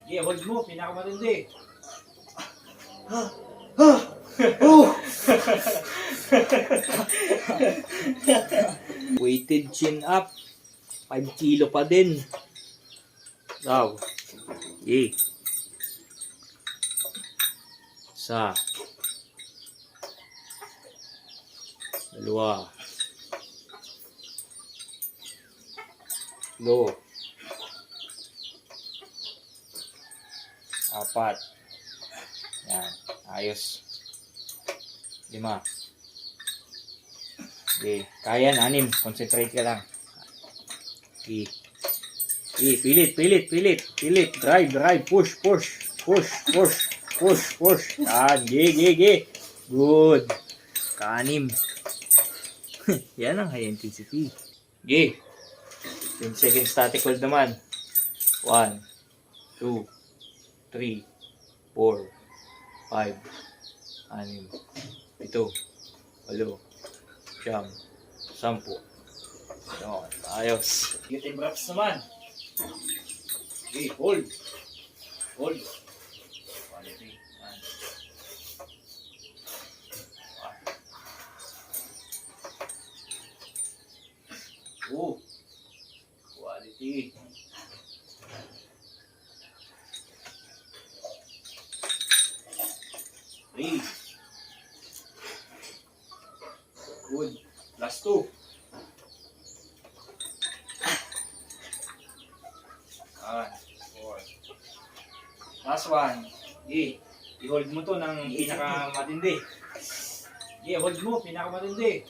Yeah, hold mo, pinakamatindi. Weighted chin up. 5 kilo pa din. Wow. Yeah. Isa. Dalawa. Lo. Apat. Yan. Ayos. 5. Okay. Kaya na, 6. Concentrate ka lang. Okay. Okay. Pilit. Drive. Push. Yan. Ge. Good. 6. Yan ang high intensity. Okay. 10 seconds static hold naman. 1, 2, 3, 4, 5, 6, 7, 8, 9, 10. Yun, ayos. Yung reps naman. Okay, hold. Quality. Oh. Quality. Three. Good. Last 2. Ah, 4. Last 1. I-hold mo to ng pinakamatindi. Hold mo, pinakamatindi.